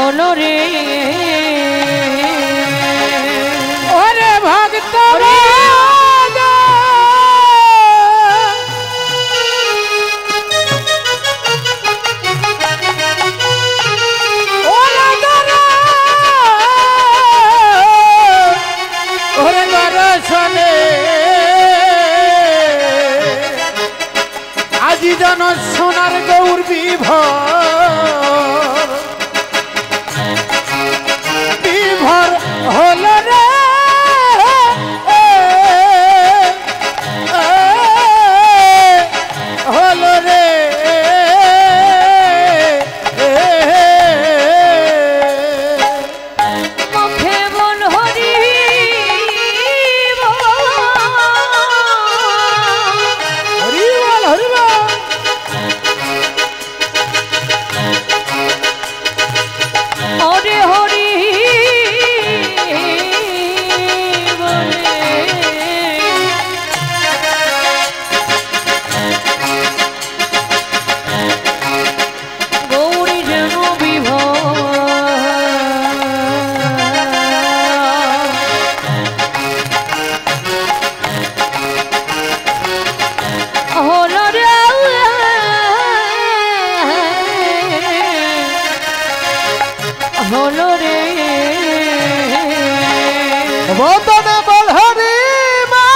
হলো রে ওরে ভক্ত আজি জন সোনার গৌর বিভোর বিভোর হল রে হল রে মুখে বল হরি হলো রে বদনে বল হরি মা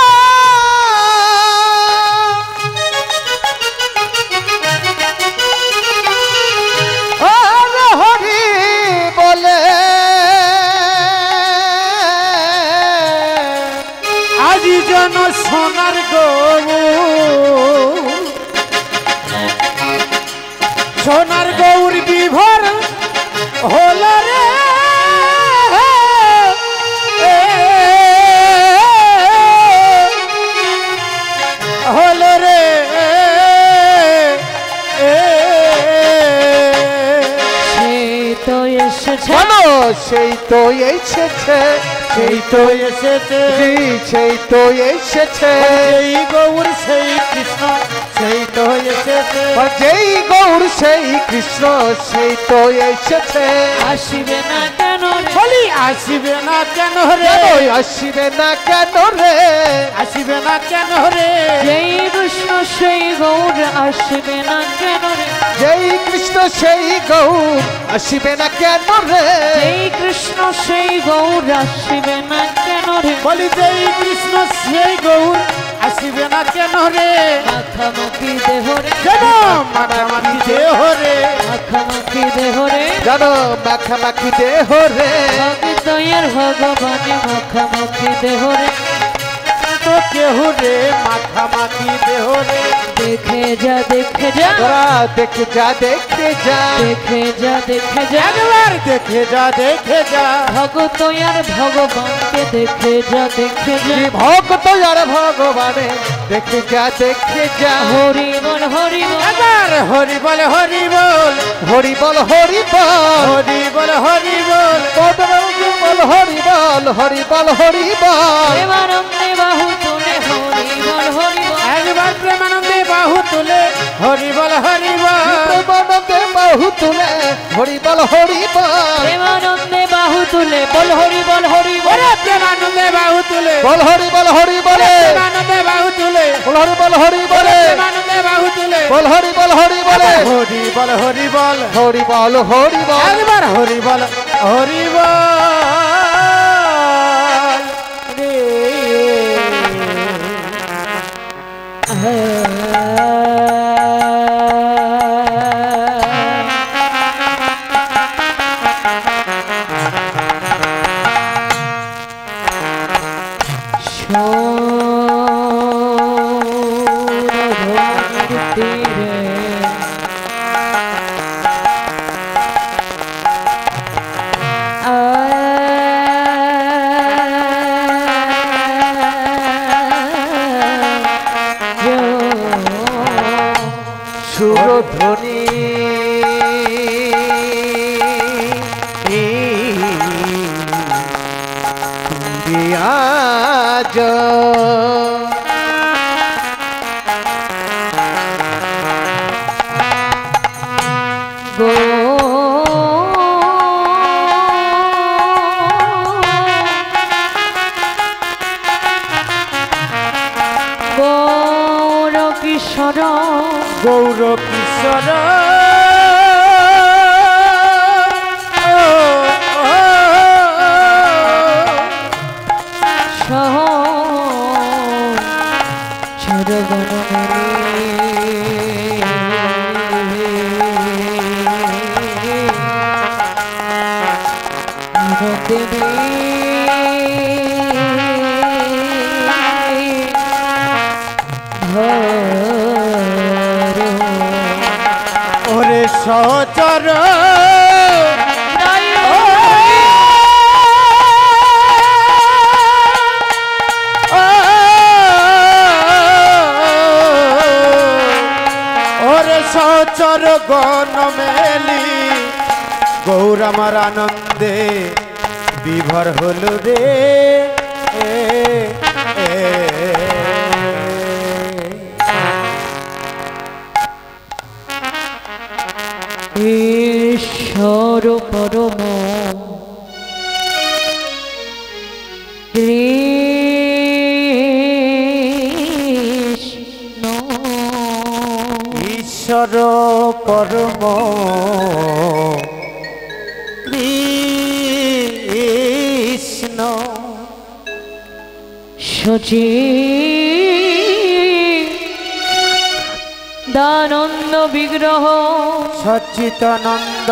হরি বলে আজি জন সোনার গৌর সোনার গৌর বিভোর হলো রে হলো রে সেই তো এসেছে সেই তো এসেছে সেই তো এসেছে সেই তো এসেছে এই গৌর সেই কৃষ্ণ সেই তো এসেছে যেই গৌর সেই কৃষ্ণ সেই তো এসেছে আসিবে না কেন রে বলি আসিবে না কেন রে আসিবে না কেন রে আসিবে না কেন রে যেই কৃষ্ণ সেই গৌর আসিবে না কেন রে যেই কৃষ্ণ সেই গৌর আসিবে না কেন রে যেই কৃষ্ণ সেই গৌর আসিবে না কেন রে বলি যেই কৃষ্ণ সেই গৌর আসিবে না কেন রে মাখামাখি দেহ রে জানো মাখামাখি দেহ রে মাখামাখি দেহ রে জানো মাখামাখি দেহ রে ভগতয়ের ভগবানে মাখামাখি দেহ রে তো কেহ রে মাখামাখি দেহ রে দেখে যা তোরা দেখে যা দেখে যা দেখে যা একবার দেখে যা ভগত আর ভগবানকে দেখে যা ভগত আর ভগবানে দেখে যা হরি বল একবার হরি বল হরি বল হরি বল হরি বল হরি বল হরি বল বল হরি বল হরি বল হরি বল প্রেমানন্দে বাহু তুলে হরি বল একবার প্রেমানন্দে বাহু তুলে হরি বল প্রেমানন্দে বাহু তুলে হরি বল প্রেমানন্দে বাহু তুলে বল হরি বল প্রেমানন্দে বাহু তুলে বল হরি বল প্রেমানন্দে বাহু তুলে বল হরি বল প্রেমানন্দে বাহু তুলে বল হরি বল হরি বল একবার হরি বল সুরধ্বনি আজ গো দেবে ওরে সচর ওরে সচর গণ মেলি গৌর আমার আনন্দে বিভোর হলো রে ঈশ্বর পরম কৃষ্ণ ঈশ্বর পরম কৃষ্ণ সচি দানন্দ বিগ্রহ সচ্চিতানন্দ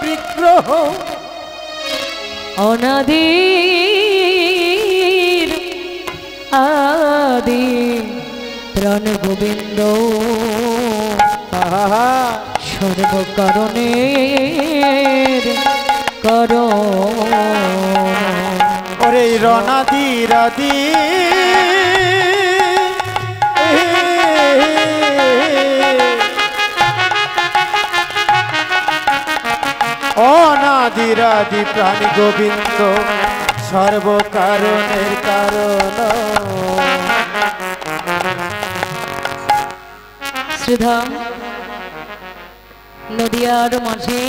বিগ্রহ অনাদির আদি প্রাণ গোবিন্দ সর্বকারণের কারণ ওরে রনাদি রাদি অনাদিরাদি প্রাণী গোবিন্দ সর্বকারণের কারণ শ্রীধাম নদিয়ার মাঝে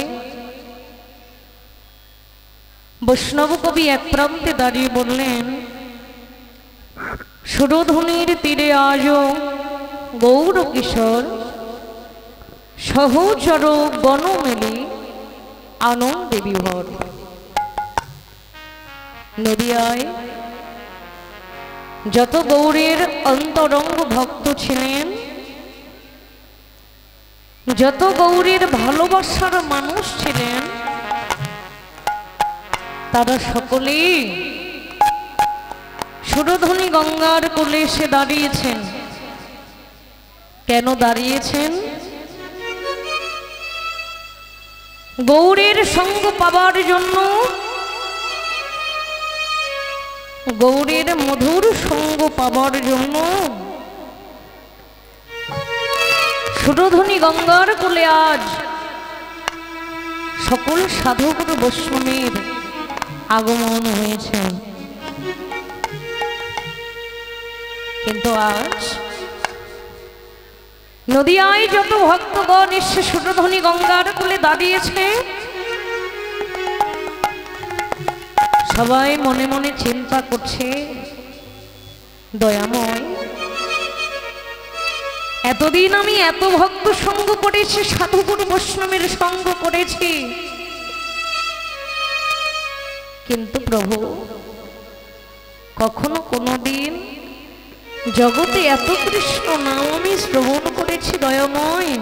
বৈষ্ণব কবি এক প্রান্তে দাঁড়িয়ে বললেন, সুরধুনির তীরে আজও গৌর কিশোর সহচর বন মেলি আনন্দে বিভোর। নদিয়ায় যত গৌরের অন্তরঙ্গ ভক্ত ছিলেন, যত গৌরের ভালোবাসার মানুষ ছিলেন, তারা সকলেই সুরধুনী গঙ্গার কোলে এসে দাঁড়িয়েছেন। কেন দাঁড়িয়েছেন? গৌরের সঙ্গ পাবার জন্য, গৌরের মধুর সঙ্গ পাবার জন্য সুরধুনী গঙ্গার কোলে আজ সকল সাধুগুরু বৈষ্ণবের আগমন হয়েছে। কিন্তু আজ নদিয়ায় যত ভক্তগণ এসে সুরধুনী গঙ্গার কোলে দাঁড়িয়েছে, সবাই মনে মনে চিন্তা করছে, দয়াময় এতদিন আমি এত ভক্ত সঙ্গ করেছি, সাধুগুরু বৈষ্ণবের সঙ্গ করেছি, কিন্তু প্রভু কখনো কোনোদিন জগতে এত কৃষ্ণ নাম আমি শ্রবণ করেছি দয়াময়,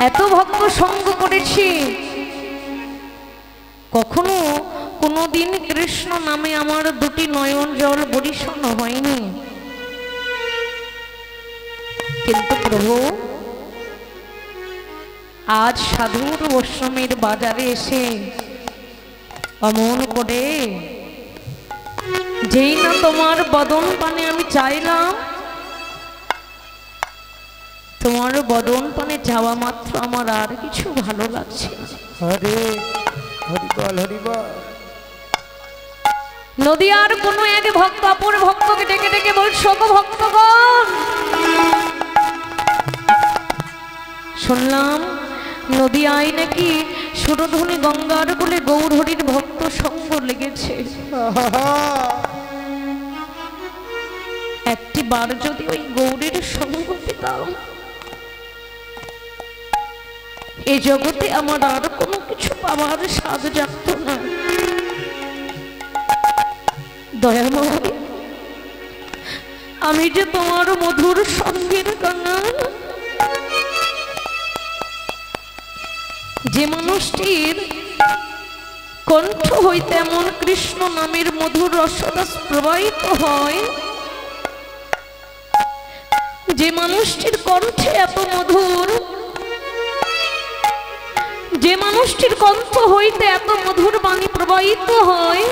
এত ভক্ত সঙ্গ করেছি, কখনো কোনোদিন কৃষ্ণ নামে আমার দুটি নয়ন জল বরিশন হয়নি। কিন্তু প্রভু আজ সাধুর বৈষ্ণবের বাজারে এসে অমন করে যেই না তোমার বদন পানে আমি চাইলাম, তোমার বদন পানে যাওয়া মাত্র আমার আর কিছু ভালো লাগছে না। হরে হরিবল হরিবল। নদিয়ার কোনো এক ভক্ত অপর ভক্তকে ডেকে ডেকে বলছো, গো ভক্তগণ, শুনলাম নদিয়ায় নাকি সুরধুনী গঙ্গার কোলে গৌর হরির ভক্ত সঙ্গ লেগেছে। একটি বার যদি ওই গৌরের সঙ্গ পেতাম, এই জগতে আমার আর কোনো কিছু পাওয়ার স্বাদ জাগত না। দয়াময়, আমি যে তোমার মধুর সঙ্গের কাঙাল, যে মানুষটির কণ্ঠ হইতে এমন কৃষ্ণ নামের মধুর রসরস প্রবাহিত হয়, যে মানুষটির কণ্ঠে এত মধুর, যে মানুষটির কণ্ঠ হইতে এত মধুর বাণী প্রবাহিত হয়,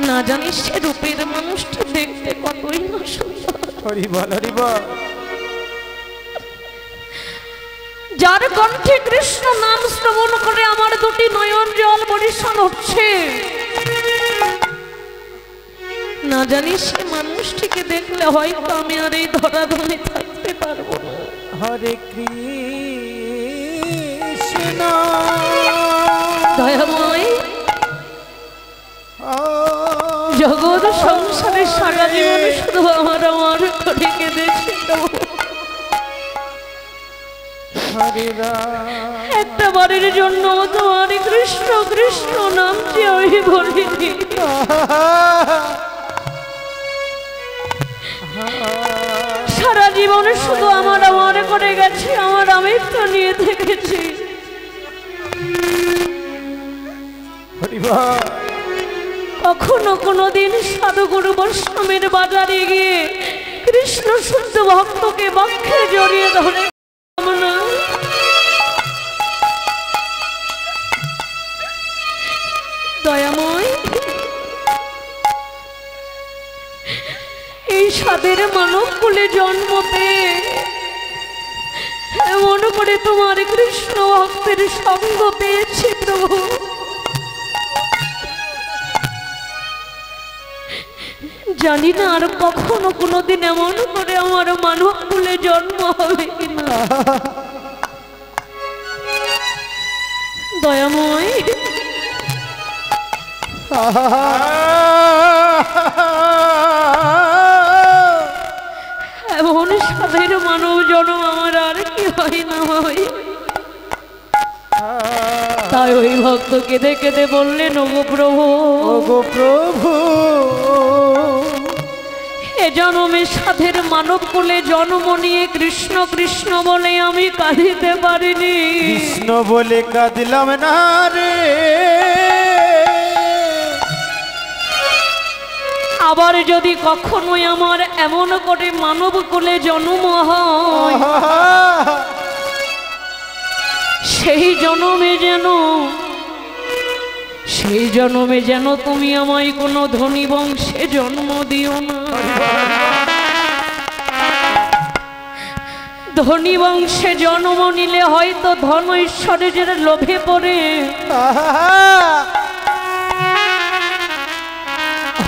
না জানিস সে রূপের মানুষটি দেখতে কতই না সুন্দর। হরি বল হরি বল। যার কণ্ঠে কৃষ্ণ নাম শ্রবণ করে আমার দুটি নয়ন জল বরিশান হচ্ছে, না জানি সে মানুষটিকে দেখলে হয়তো আমি আর এই ধরাধামে থাকতে পারবো না। হরে কৃষ্ণ। দয়াময়, জগৎ সংসারে সারা জীবন শুধু আমার আমার করে কেঁদেছিল, একটা বারের জন্য তোমার কৃষ্ণ কৃষ্ণ নাম যে আমি বলিনি। সারা জীবন শুধু আমার আমার করে গেছে, আমার আমি তো নিয়ে থেকেছি। কখনো কোনোদিন সাধুগুরু বৈষ্ণবের বাজারে গিয়ে কৃষ্ণ শুদ্ধ ভক্তকে বক্ষে জড়িয়ে ধরে না। দয়াময়, এই সাদের মানব কুলে জন্ম পেয়ে এমন করে তোমার কৃষ্ণ ভক্তের সঙ্গ পেয়েছি প্রভু। জানি না আর কখনো কোনোদিন এমন করে আমার মানব কুলে জন্ম হবে কিনা। দয়াময়, এমন সাধের মানব জন্ম আমার আর কি হয় না হয়। তাই ওই ভক্ত কেঁদে কেঁদে বললেন, ওগো প্রভু, ওগো প্রভু, এ জন্মে সাধের মানব কুলে জন্ম নিয়ে কৃষ্ণ কৃষ্ণ বলে আমি কাঁদিতে পারিনি। কৃষ্ণ বলে কাঁদিলাম না রে। আবার যদি কখনোই আমার এমন করে মানব কুলে জন্ম হয়, সেই জন্মে যেন তুমি আমায় কোনো ধনী বংশে জন্ম দিও না। ধনী বংশে জন্ম নিলে হয়তো ধন ঐশ্বর্যের লোভে পড়ে,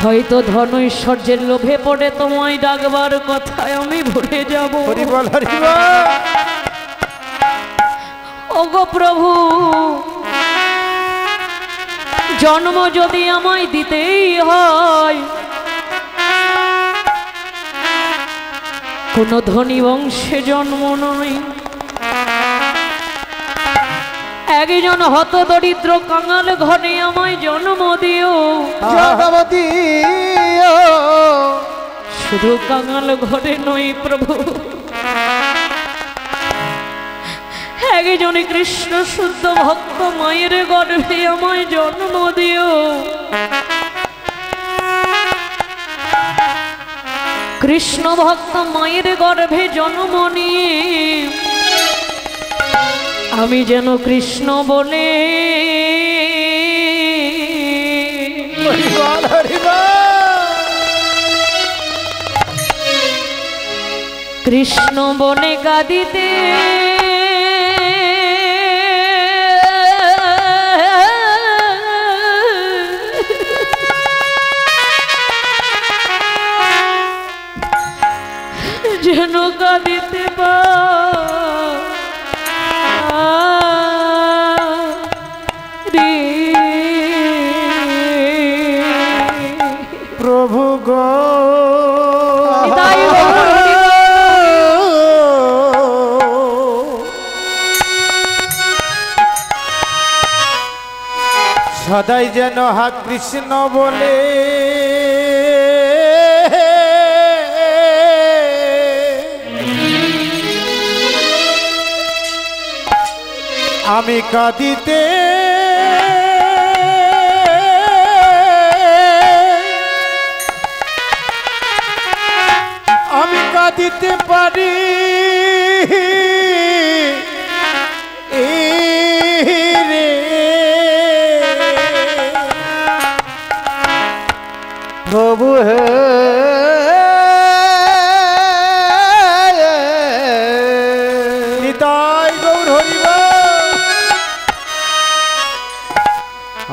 হয়তো ধন ঐশ্বর্যের লোভে পড়ে তোমায় ডাকবার কথায় আমি ভুলে যাব। ওগো প্রভু, জন্ম যদি আমায় দিতেই হয়, কোন ধনী বংশে জন্ম নয়, একজন হত দরিদ্র কাঙাল ঘরে আমায় জন্ম দিও। শুধু কাঙাল ঘরে নয় প্রভু, একজন কৃষ্ণ শুদ্ধ ভক্ত মায়ের গর্ভে আমায় জন্ম দিও। কৃষ্ণ ভক্ত মায়ের গর্ভে জন্ম নিয়ে আমি যেন কৃষ্ণ বলে কৃষ্ণ বনে কাঁদিতে যেন কাঁদিতে পারি প্রভু গো। সদাই যেন হা কৃষ্ণ বলে আমি কাঁদিতে দিতে পারি রে প্রভু হে নিতাই গৌর হরিব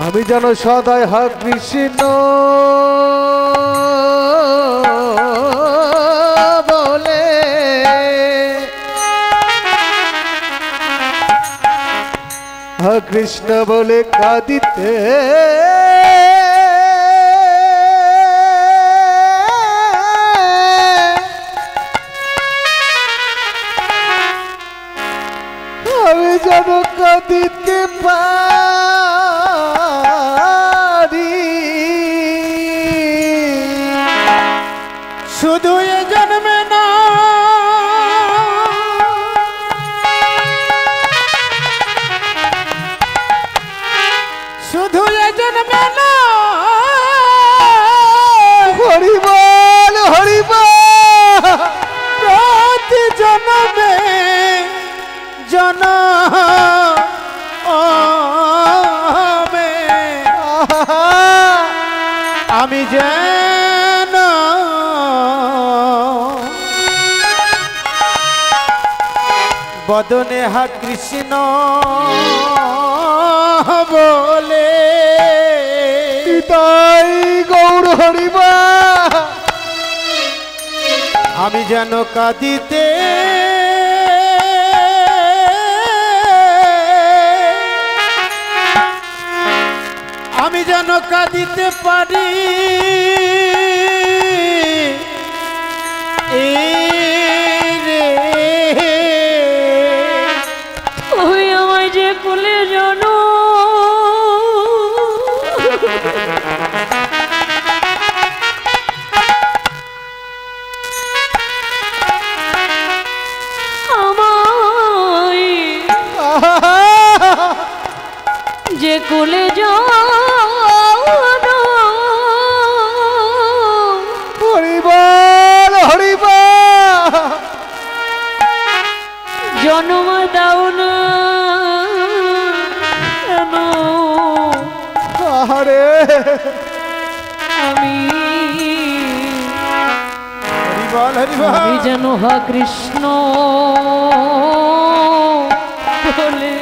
আমি যেন সদাই হা কৃষ্ণ কৃষ্ণ বলে কাঁদিতে আমি যেন কাঁদিতে পারি শুধু এ জন্মে না শুধু এ জন্মে না হরিবল হরিবল প্রতি জন্মে জনমে আমি যেন বদনে হা কৃষ্ণ বলে তাই গৌর হরিবা আমি যেন কাঁদিতে আমি যেন কাঁদিতে পারি রে ওই আমায় যে কোলে জানো আমায় যে কোলে জানো হরিবল হরিবল জন্ম দাও না আরে আমি হরিবল হরিবল আমি যেন হা কৃষ্ণ বলে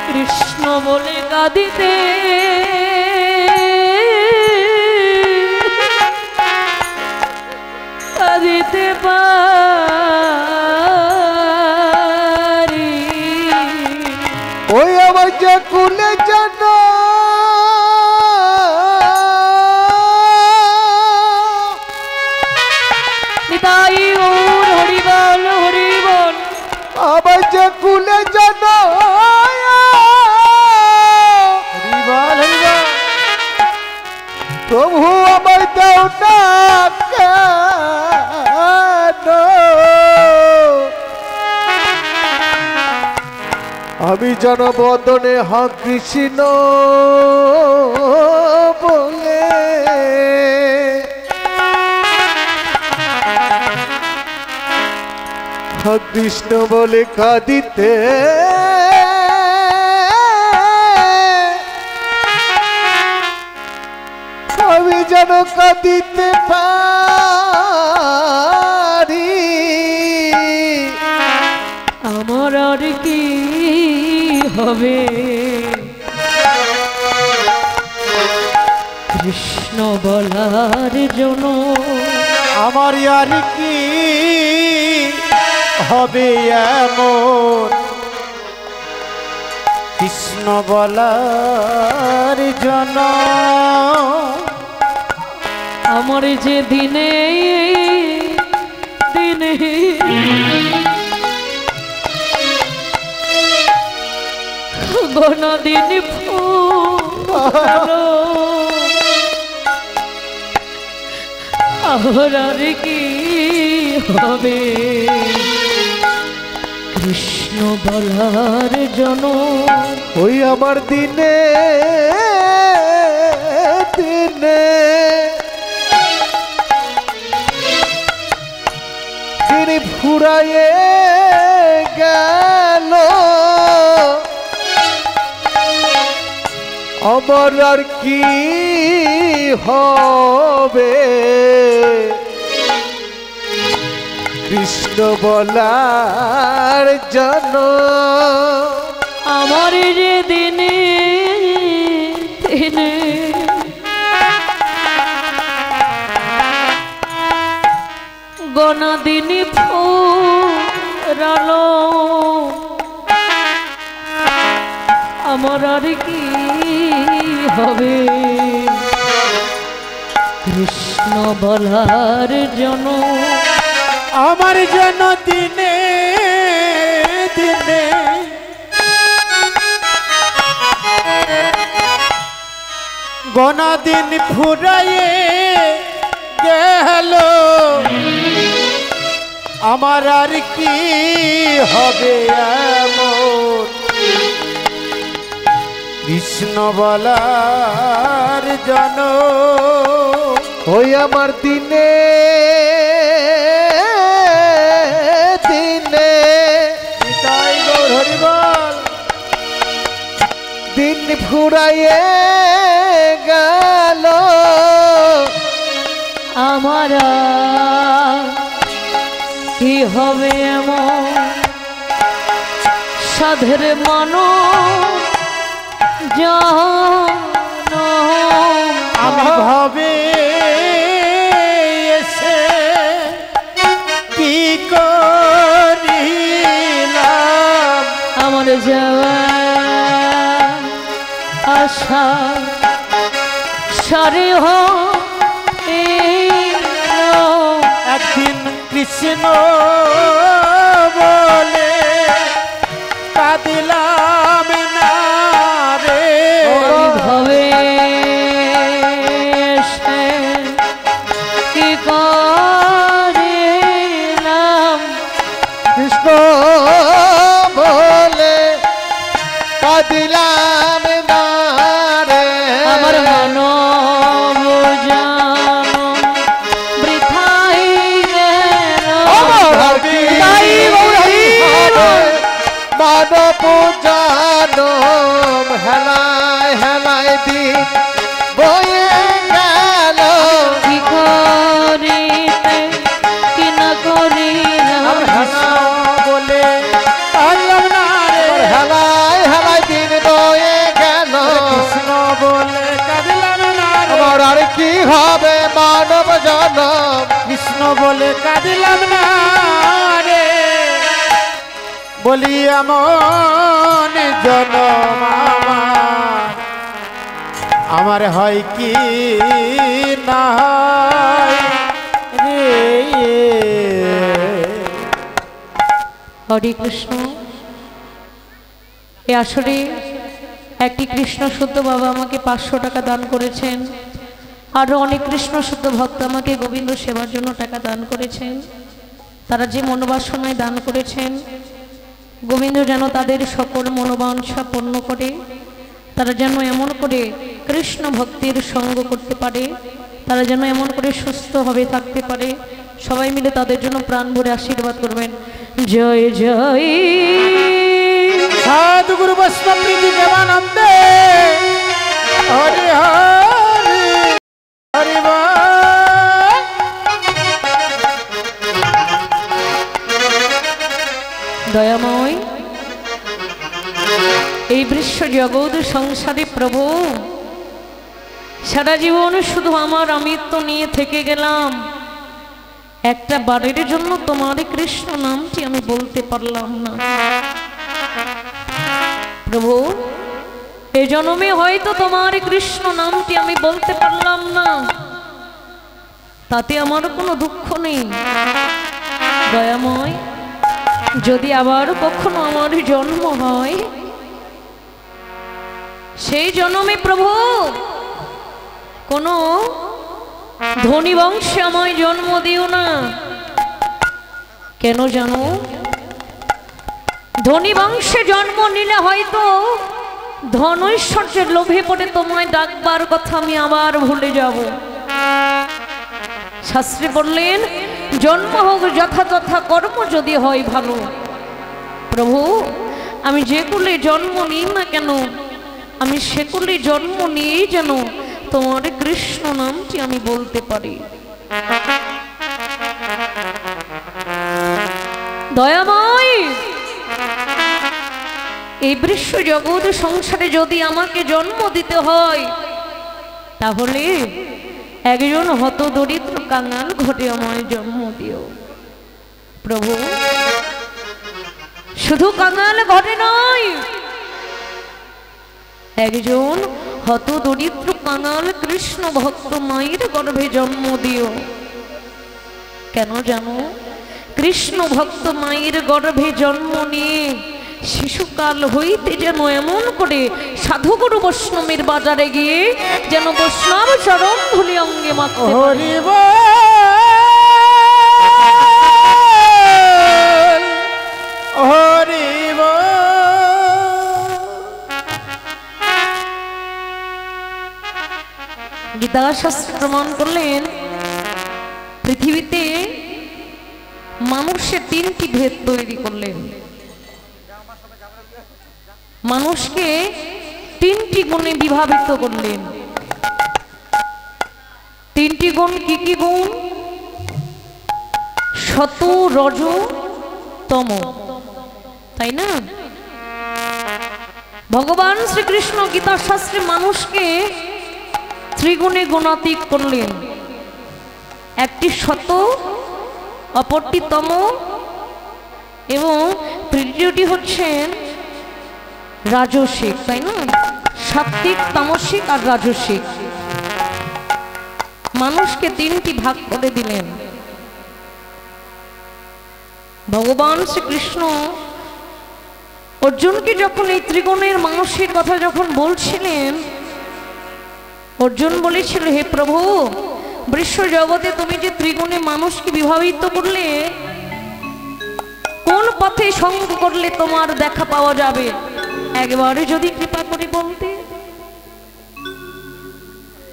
কৃষ্ণ বলে কাঁদিতে কাঁদিতে পারি ওই আমার যে কুলে জানো নিতাই গৌর হরিবল হরিবল আমার যে কুলে জানো হরিবল হরিবল প্রভু আমায় দাও না কেন আমি যেন বদনে হা কৃষ্ণ বলে হা কৃষ্ণ বলে কাঁদিতে আমি যেন কাঁদিতে পারি আমার আর কি হবে কৃষ্ণ বলার জন্য আমার আর কি হবে এমন কৃষ্ণ বলার জন্য আমার যে দিনে দিনে বনদিন ফুলো আর কি হবে কৃষ্ণ বলার জন ওই আমার দিনে দিনে তিনি ফুরাইয়ে গেল আমার আর কি হবে কৃষ্ণ বলার জন আমার যে দিনে দিনে গনা দিনে ফুরালো আমার আর কি হবে কৃষ্ণ বলার জন আমার জন দিনে দিনে গনা দিন ফুরাইয়ে গেল আমার আর কি হবে এমন কৃষ্ণ বলার জন ওই আমার দিনে দিনে তাই গৌর হরি বল দিন ফুরাইয়ে গেল আমার কি হবে এমন সাধের মানো আমি ভাবে এসে কি করিলাম আমার যাওয়া আশা সারে একদিন কৃষ্ণ বলে কাঁদিলাম না রে ভাবে কি করিলাম কৃষ্ণ বলে কাঁদিলাম না রে আমার মন বুঝানো বৃথাই গেল মানব জানম হেলায় হেলায় দিন বয়ে গেল কি করিতে কি না করিলাম বলে কাঁদলাম না রে হেলায় হেলায় দিন বয়ে গেল কৃষ্ণ বলে কাঁদলাম না আমার আর কি হবে মানব জনম কৃষ্ণ বলে কাঁদলাম না রে বলি এমন জনম আমার হয় কি না হয় রে হরে কৃষ্ণ এ আসলে একটি কৃষ্ণ শুদ্ধ বাবা আমাকে 500 টাকা দান করেছেন আরো অনেক কৃষ্ণ শুদ্ধ ভক্ত আমাকে গোবিন্দ সেবার জন্য টাকা দান করেছেন তারা যে মনোবাসনায় দান করেছেন গোবিন্দ যেন তাদের সকল মনোবাঞ্ছা পূর্ণ করে তারা যেন এমন করে কৃষ্ণ ভক্তির সঙ্গ করতে পারে তারা যেন এমন করে সুস্থভাবে থাকতে পারে সবাই মিলে তাদের জন্য প্রাণ ভরে আশীর্বাদ করবেন জয় জয় সাধুগুরু বৈষ্ণব প্রীতি প্রেমানন্দে হরি হরি হরি বল দয়াময় এই বিশ্ব জগৎ সংসারে প্রভু সারা জীবন শুধু আমার আমিত্ব নিয়ে থেকে গেলাম একটা বারের জন্য তোমার কৃষ্ণ নামটি আমি বলতে পারলাম না প্রভু এই জন্মে হয়তো তোমার কৃষ্ণ নামটি আমি বলতে পারলাম না তাতে আমার কোনো দুঃখ নেই দয়াময় যদি আবার কখনো আমার জন্ম হয় সেই জন্মে প্রভু কোনো ধনী বংশে আমায় জন্ম দিও না কেন জানো ধনী বংশে জন্ম নিলে হয়তো ধন ঐশ্বর্যের লোভে পড়ে তোমায় ডাকবার কথা আমি আবার ভুলে যাব। শাস্ত্রে বললেন জন্ম হোক যথাযথ কর্ম যদি হয় ভালো। প্রভু আমি যে কুলে জন্ম নিই না কেন, আমি সে কুলে জন্ম নিয়েই যেন তোমার কৃষ্ণ নামটি আমি বলতে পারি। দয়াময়, এই বিশ্ব জগৎ সংসারে যদি আমাকে জন্ম দিতে হয়, তাহলে একজন হত দরিদ্র কাঙাল ঘরে আমায় জন্ম দিও। প্রভু শুধু কাঙাল ঘরে নয়, একজন হত দরিদ্র কাঙাল কৃষ্ণ ভক্ত মায়ের গর্ভে জন্ম দিও। কেন জানো? কৃষ্ণ ভক্ত মায়ের গর্ভে জন্ম নিয়ে শিশুকাল হইতে যেন এমন করে সাধুগুরু বৈষ্ণবের বাজারে গিয়ে যেন বৈষ্ণব চরণ ধুলি অঙ্গে মাখতে হরিব হরিব। গীতা শাস্ত্র প্রমাণ করলেন পৃথিবীতে মানুষের তিনটি ভেদ তৈরি করলেন। মানুষকে তিনটি গুণে বিভাবিত করলেন। তিনটি গুণ কি কি গুণ? সত, রজ, তম, তাই না? ভগবান শ্রীকৃষ্ণ গীতা শাস্ত্রে মানুষকে ত্রিগুণে গুণাতীত করলেন। একটি সত, অপরটি তম এবং তৃতীয়টি হচ্ছেন রাজসিক, তাই না? সাত্বিক, তামসিক আর রাজসিক। মানুষকে তিনটি ভাগ করে দিলেন। ভগবান শ্রীকৃষ্ণ অর্জুনকে যখন এই ত্রিগুণের মানুষের কথা যখন বলছিলেন, অর্জুন বলেছিল হে প্রভু, বিশ্ব জগতে তুমি যে ত্রিগুণে মানুষকে বিভাবিত করলে, কোন পথে সঙ্গ করলে তোমার দেখা পাওয়া যাবে, একবারে যদি কৃপা করে বলতে।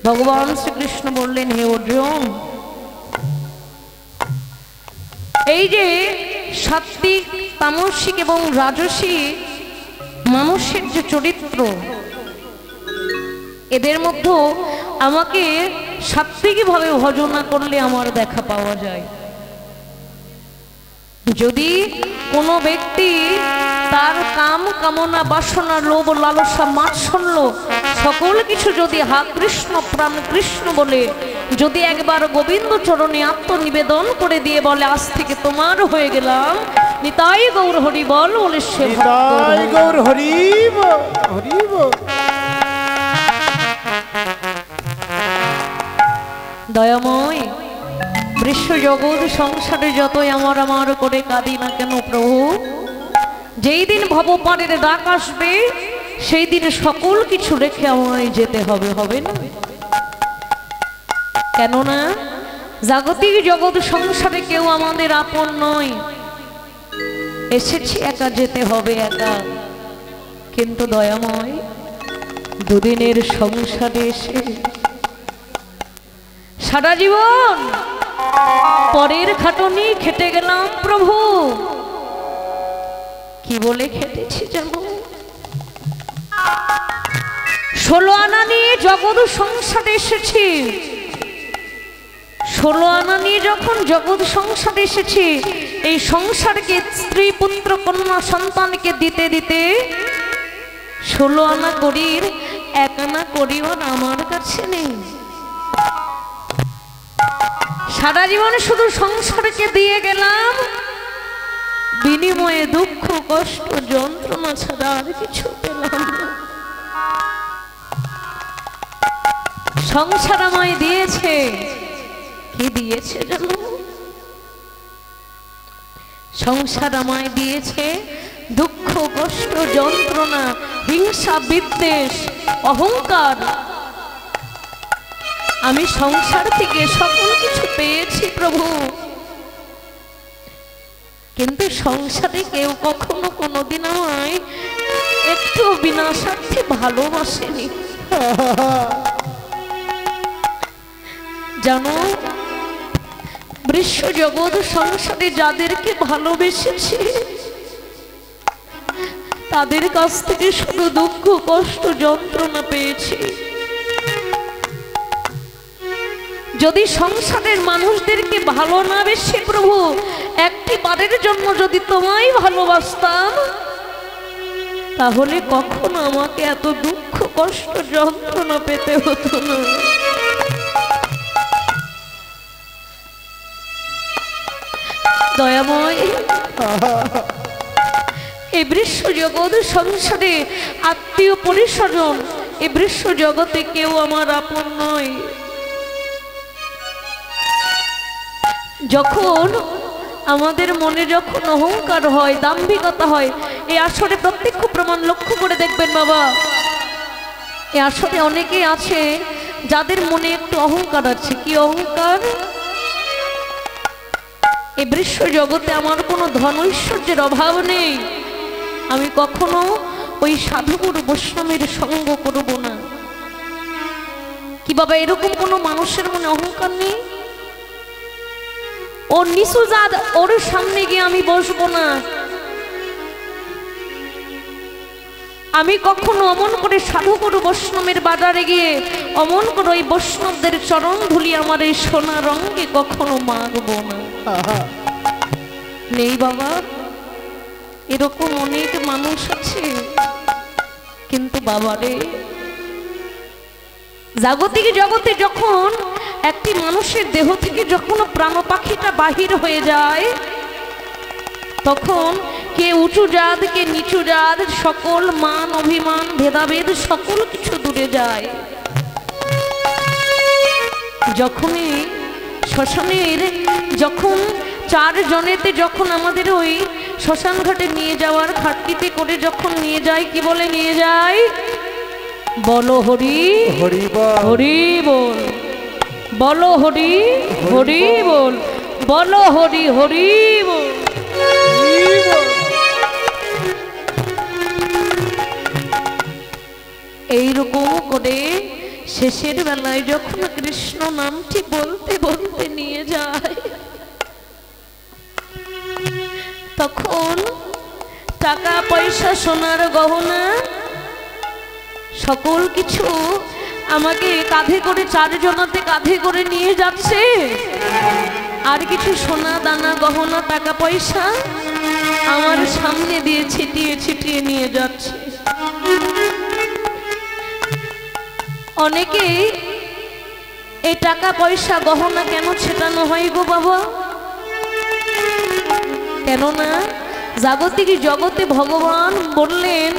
ভগবান শ্রীকৃষ্ণ বললেন হে অর্জুন, এই যে সাত্বিক, তামসিক এবং রাজসিক মানুষের যে চরিত্র, এদের মধ্যে আমাকে সাত্বিকভাবে ভজনা করলে আমার দেখা পাওয়া যায়। যদি কোনো ব্যক্তি তার কাম কামনা বাসনা লোভ লালসা মাৎসল্য সকল কিছু যদি হা কৃষ্ণ প্রাণ কৃষ্ণ বলে যদি একবার গোবিন্দ চরণে আত্মনিবেদন করে দিয়ে বলে আজ থেকে তোমার হয়ে গেলাম, নিতাই গৌর হরি বল বলে সে নিতাই গৌর হরি বল হরি বল। দয়াময়, বিশ্ব জগৎ সংসারে যতই আমার আমার করে কাঁদি না কেন প্রভু, যেই দিন ভবপারের ডাক আসবে সেই দিন সকল কিছু রেখে আমায় যেতে হবে, হবে না? কেননা জাগতিক জগৎ সংসারে কেউ আমাদের আপন নয়। এসেছি একা, যেতে হবে একা। কিন্তু দয়াময়, দুদিনের সংসারে এসে সারা জীবন পরের খাটুনি খেটে গেলাম প্রভু। কি বলে খেটেছি জানো? 16 আনা নিয়ে জগৎ সংসারে এসেছি। 16 আনা নিয়ে যখন জগৎ সংসারে এসেছি, এই সংসারকে স্ত্রী পুত্র কন্যা সন্তানকে দিতে দিতে 16 আনা করির 1 আনা করিও আমার কাছে নেই। সারা জীবন শুধু সংসারকে দিয়ে গেলাম, বিনিময়ে দুঃখ কষ্ট যন্ত্রণা ছাড়া আর কিছু পেলাম না। সংসার আমায় দিয়েছে, কি দিয়েছে জানো? সংসার আমায় দিয়েছে দুঃখ কষ্ট যন্ত্রণা, হিংসা বিদ্বেষ অহংকার। আমি সংসার থেকে সকল কিছু পেয়েছি প্রভু, কিন্তু সংসারে কেউ কখনো কোনোদিন আমায় একটু বিনা স্বার্থে ভালোবাসেনি। জানো, বিশ্ব জগৎ সংসারে যাদেরকে ভালোবেসেছে তাদের কাছ থেকে শুধু দুঃখ কষ্ট যন্ত্রণা পেয়েছি। যদি সংসারের মানুষদেরকে ভালো না বেশে প্রভু একটি বারের জন্য যদি তোমায় ভালোবাসতাম, তাহলে কখনো আমাকে এত দুঃখ কষ্ট যন্ত্রণা পেতে হতো না। দয়াময়, এই বিশ্ব জগৎ সংসারে আত্মীয় পরিস্বজন, এই বিশ্ব জগতে কেউ আমার আপন নয়। যখন আমাদের মনে যখন অহংকার হয়, দাম্ভিকতা হয়, এই আসরে প্রত্যক্ষ প্রমাণ লক্ষ্য করে দেখবেন বাবা, এই আসরে অনেকেই আছে যাদের মনে একটু অহংকার আছে। কি অহংকার? এই বিশ্ব জগতে আমার কোনো ধন ঐশ্বর্যের অভাব নেই, আমি কখনো ওই সাধুগুরু বৈষ্ণবের সঙ্গ করব না। কি বাবা, এরকম কোনো মানুষের মনে অহংকার নেই? ও নিচু জাত, ওর সামনে গিয়ে আমি বসবো না। আমি কখনো অমন করে সাধুগুরু বৈষ্ণবের বাজারে গিয়ে অমন করে ওই বৈষ্ণবদের চরণ ধুলি আমার এই সোনা রঙে কখনো মাগবো না। নেই বাবা, এরকম অনেক মানুষ আছে। কিন্তু বাবারে, জাগতিক জগতে যখন একটি মানুষের দেহ থেকে যখন প্রাণ পাখিটা বাহির হয়ে যায়, তখন কে উঁচু জাত কে নিচু জাত, সকল মান অভিমান ভেদাভেদ সকল কিছু দূরে যায়। যখনই শ্মশানের যখন 4 জনেতে যখন আমাদের ওই শ্মশান ঘাটে নিয়ে যাওয়ার খাটটিতে করে যখন নিয়ে যায়, কি বলে নিয়ে যায়? বলো হরি হরি হরি বল, বলো হরি হরি বল, বলো হরি হরি বল। এইরকম করে শেষের বেলায় যখন কৃষ্ণ নামটি বলতে বলতে নিয়ে যায়, তখন টাকা পয়সা সোনার গহনা সকল কিছু আমাকে কাঁধে করে 4 জনাতে কাঁধে করে নিয়ে যাচ্ছে, আর কিছু সোনা দানা গহনা টাকা পয়সা আমার সামনে দিয়ে ছিটিয়ে ছিটিয়ে নিয়ে যাচ্ছে। অনেকে এই টাকা পয়সা গহনা কেন ছেটানো হয় গো বাবা? কেননা জাগতিক জগতে ভগবান বললেন,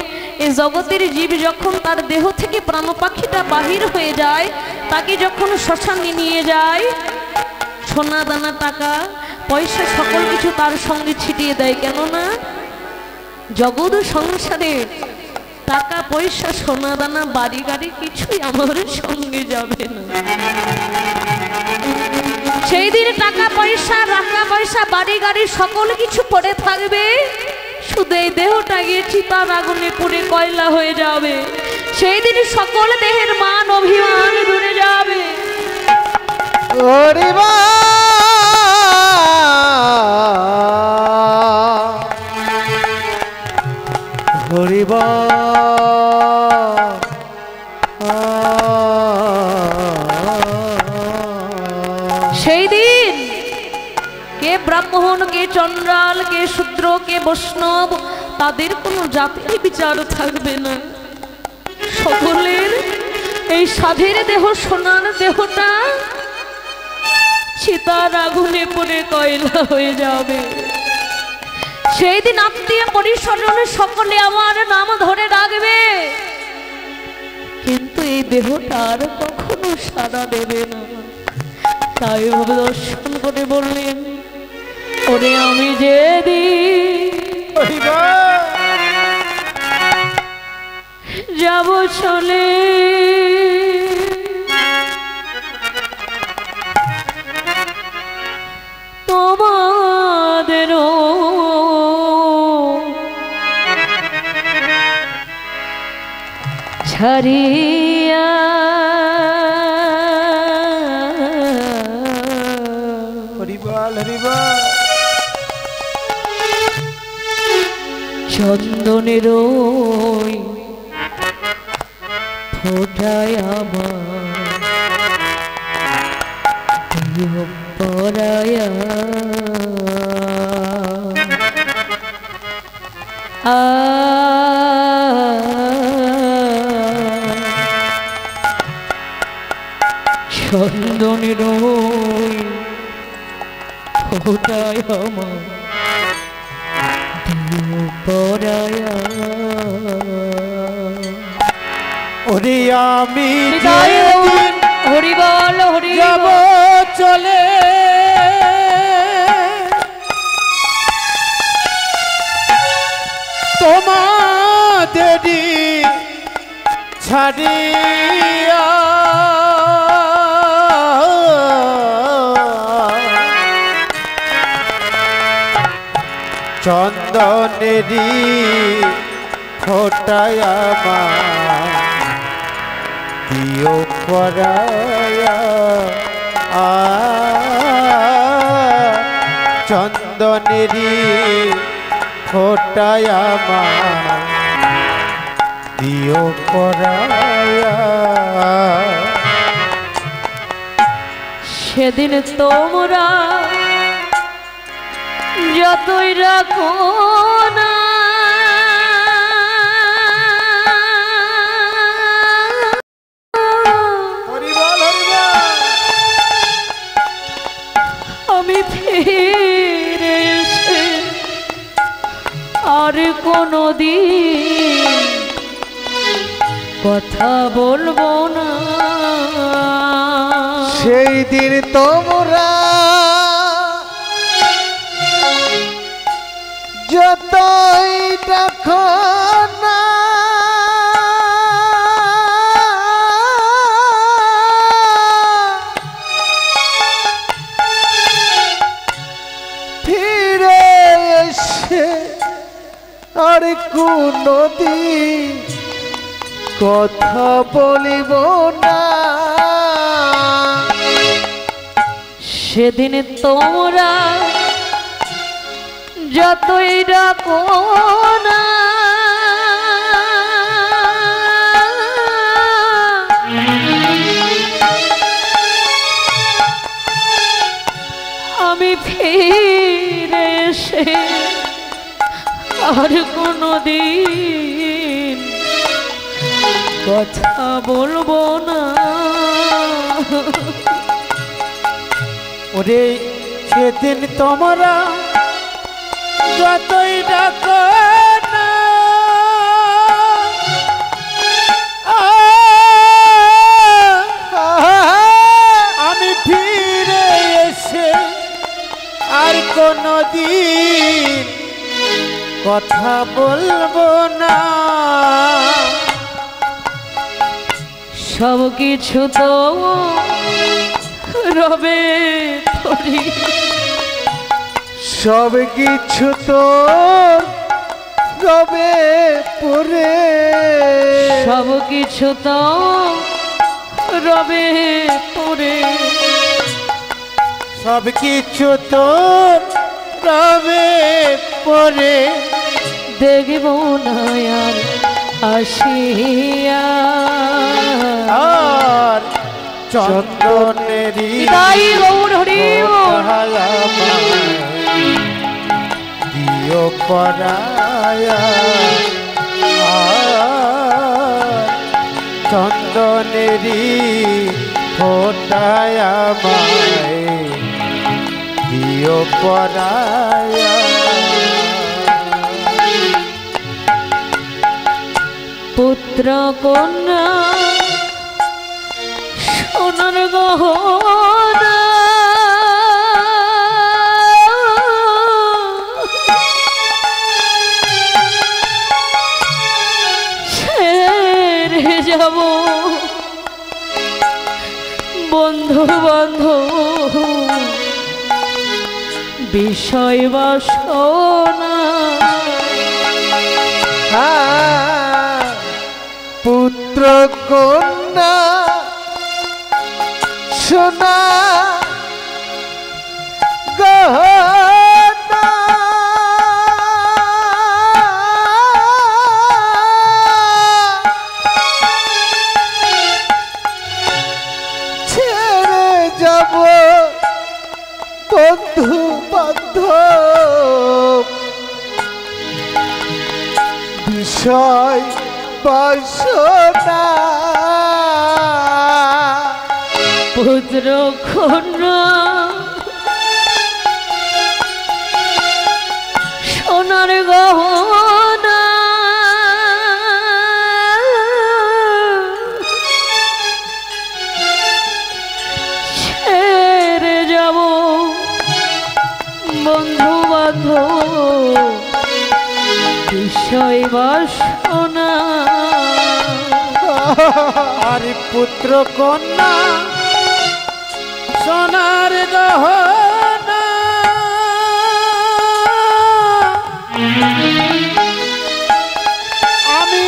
এই জগতের জীব যখন তার দেহ থেকে প্রাণ পাখিটা বাহির হয়ে যায়, তাকে যখন শ্মশানে নিয়ে যায়, সোনা দানা টাকা পয়সা সকল কিছু তার সঙ্গে ছিটিয়ে দেয়। কেননা জগৎ সংসারে টাকা পয়সা সোনা দানা বাড়ি গাড়ি কিছুই আমার সঙ্গে যাবে না। সেই দিন টাকা পয়সা বাড়ি গাড়ি সকল কিছু পড়ে থাকবে, শুধু এই দেহটা গিয়ে চিতার আগুনে পুড়ে কয়লা হয়ে যাবে। সেই দিন সকল দেহের মান অভিমান দূরে যাবে। হরিবা সেই দিন কে ব্রাহ্মণ কে চন্দ্রাল কে শূদ্র কে বৈষ্ণব তাদের কোনো জাতির বিচার থাকবে না। সকলের এই সাধের দেহ সোনার দেহটা চিতার আগুনে পড়ে কয়লা হয়ে যাবে। সেই দিন আত্মীয় পরিস্বজনের সকলে আমার নাম ধরে ডাকবে, কিন্তু এই দেহটা আর কখনো সাড়া দেবে না। তাই ভাবে দর্শন করে বললেন, ওরে আমি যেদিন যাব চলে তোমাদের ছাড়িয়া হরিবল হরিবল চন্দনের ওই ফোটায় আমার দেহ পরায়া চন্দনের ওই ফোটায় আমার পরায়া ওরে আমি হরি বল হরি যাব চলে তোমাদেরই ছাড়িয়া চন্দনেরই ফোটায় আমার দিও পরায়া চন্দনেরই ফোটায় আমার দিও পরায়া সেদিন তোমরা যতই রাখো না আমি ফিরে এসে আর কোনোদিন কথা বলবো না সেই দিন তোমরা যতই দেখো না ফিরে এসে আর কোনদিন কথা বলিব না সেদিন তোমরা যতই ডাকো না আমি ফিরে এসে আর কোনোদিন কথা বলবো না ওরে সেদিন তোমরা যতই ডাকো না আমি ফিরে এসে আর কোনদিন কথা বলবো না সব কিছু তো রবে তোরি সব কিছু তো রবে পরে সব কিছু তো রবে তোরে সব কিছু তো রবে পরে দেখব না আর আসিয়া আর চন্দনেরই তাই গৌর হরি দিও পরায়া চন্দনেরই ফোটায় আমায় দিও পরায়া পুত্র কন্যা সোনার গহনা ছেড়ে যাব বন্ধু বান্ধব বিষয় বাসনা পুত্র পুত্র কন্যা সোনা গহনা ছেড়ে যাব বন্ধু বান্ধব বিষয় বাসনা পুত্র কন্যা সোনার গহনা ছেড়ে যাব বন্ধু বান্ধব বিষয় বাসনা আরে পুত্র কন্যা সোনার গহনা আমি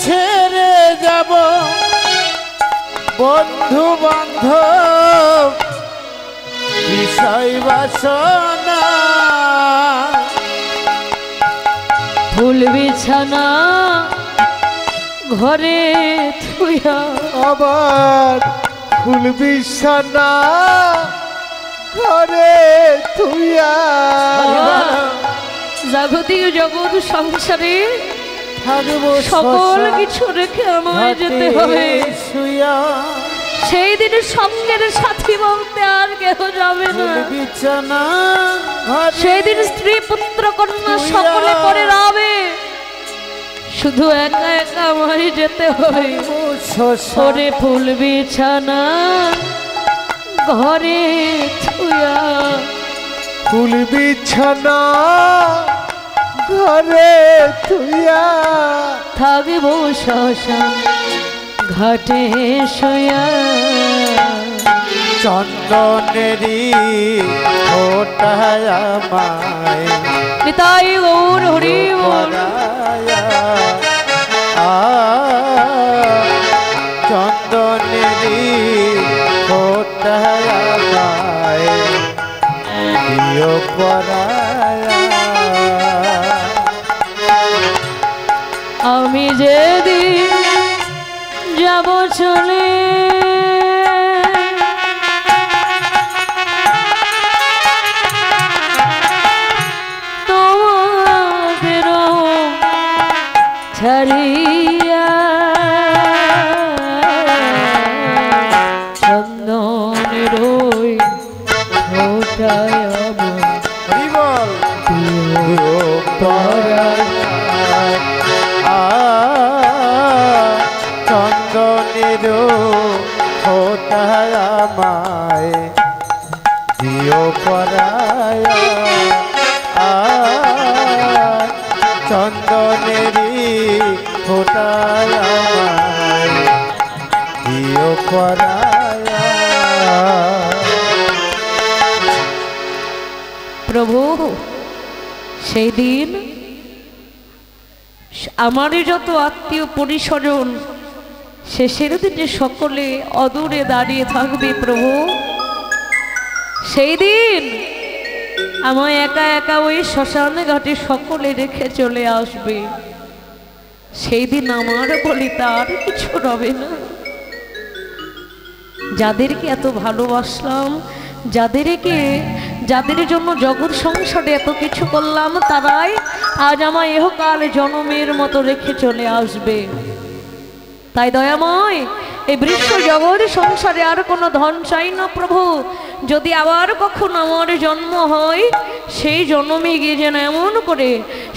ছেড়ে যাব বন্ধু বান্ধব বিষয় বাসনা ফুল বিছানা ঘরে থুইয়া আবার ফুল বিছানা ঘরে থুইয়া জাগতিক জগৎ সংসারে থাকবো সকল কিছু রেখে আমায় যেতে হবে শুইয়া সেই দিন সঙ্গের সাথী বলতে আর কেহ যাবে না বিছানা সেই দিন স্ত্রী পুত্র কন্যা সকলে পরে রবে শুধু একা একা আমায় যেতে হবে ওরে ফুল বিছানা ঘরে থুইয়া ফুল বিছানা ঘরে থুইয়া থাকব শ্মশান ঘাটে শুয়া চন্দনেরি ফোটায় আমায় নিতাই গৌর হরি বল চন্দনেরি ফোটায় আমায় দিও পরায়া আমি যেদিন যাব চলে তোমাদের ছাড়িয়া চন্দনের ফোটায় আমার দিও পরায়া চন্দনের ফোটায় আমায় দিও পরায়া চন্দনেরি ফোটায় আমায় দিও পরায়া প্রভু সেই দিন আমারই যত আত্মীয় পরিস্বজন শেষের দিনে সকলে অদূরে দাঁড়িয়ে থাকবে প্রভু সেই দিন আমায় একা একা ওই শ্মশান ঘাটে সকলে রেখে চলে আসবে সেই দিন আমার বলি তার কিছু রবে না যাদেরকে এত ভালোবাসলাম যাদের জন্য জগৎ সংসারে এত কিছু করলাম তারাই আজ আমায় ইহকাল জনমের মতো রেখে চলে আসবে তাই দয়াময় এই বিশ্ব জগৎ সংসারে আর কোনো ধন চাই না প্রভু যদি আবার কখনো আমার জন্ম হয় সেই জন্মে গিয়ে যেন এমন করে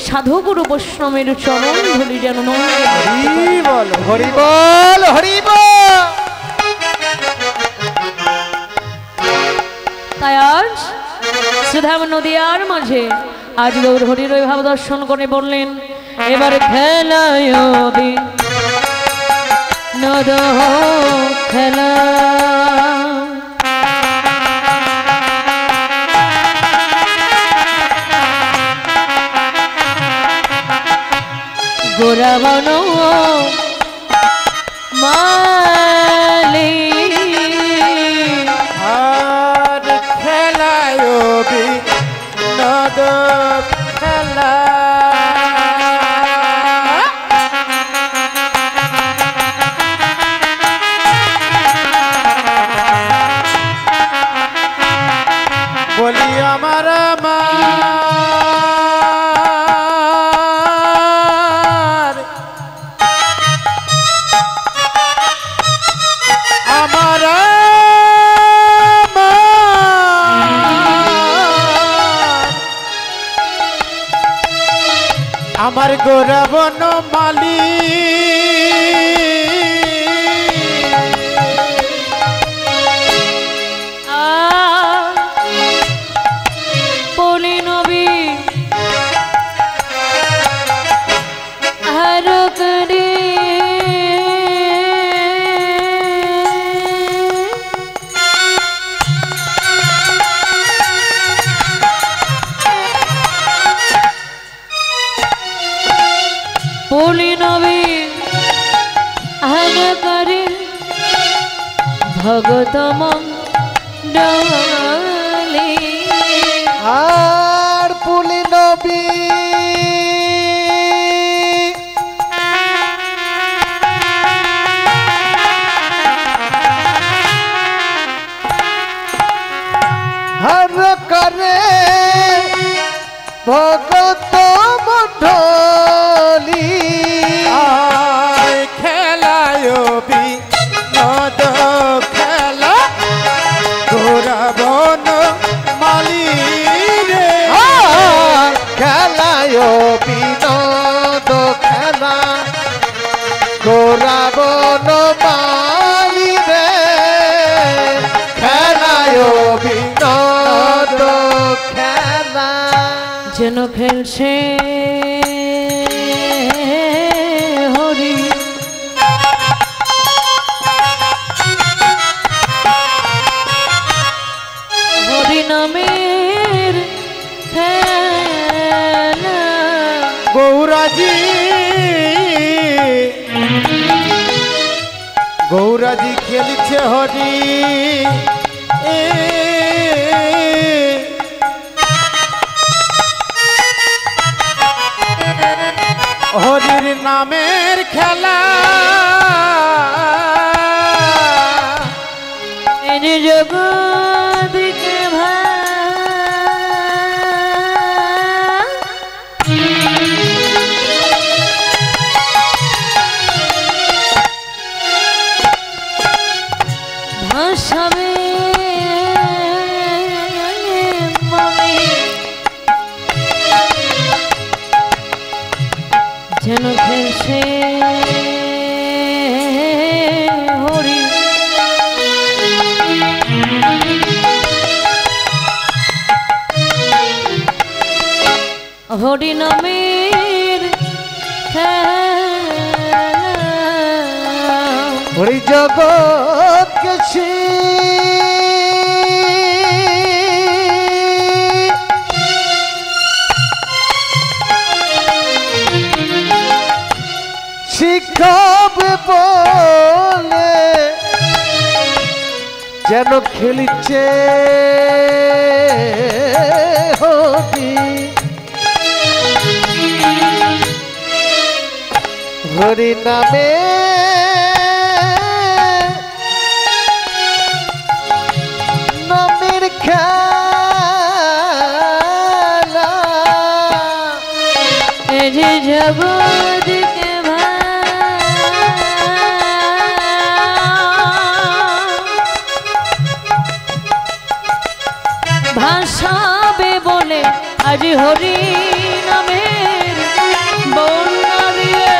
সাধুগুরু বৈষ্ণবের চরণ ধরি যেন হরি বল হরি বল হরি বল তাই আজ শ্রীধাম নদীয়ার মাঝে আজ গৌর হরির ওই ভাব দর্শন করে বললেন এবার খেলায় নদ খেলা গোরাবন মালি আর খেলায় বিনোদ খেলা বলি আমার মা আমার গোরাবন মালি বলি নবী আর করে বলি নবী আহ্বান করে ভগত মণ্ডলী আর পুলি নবী হর করে ভগত মণ্ডলী খেলায় বিনোদ খেলা গোরাবন মালি রে খেলায় বিনোদ খেলা গোরাবন মালি রে খেলায় বিনোদ খেলা যেন খেলছে হরি হরি নামের খেলা গৌরাজি গৌরাজি খেলছে হরি হরির নামের খেলা এই জগৎকে ভাষাবে যেন খেলছে হরি হরি নামের হরি জগৎ কেছি শিখাবে বলে যেন খেলিছে হরি হরি নামে নামের খেলা এই যে জগৎকে ভাষাবে বলে আজ হরি নামের বন্যা দিয়ে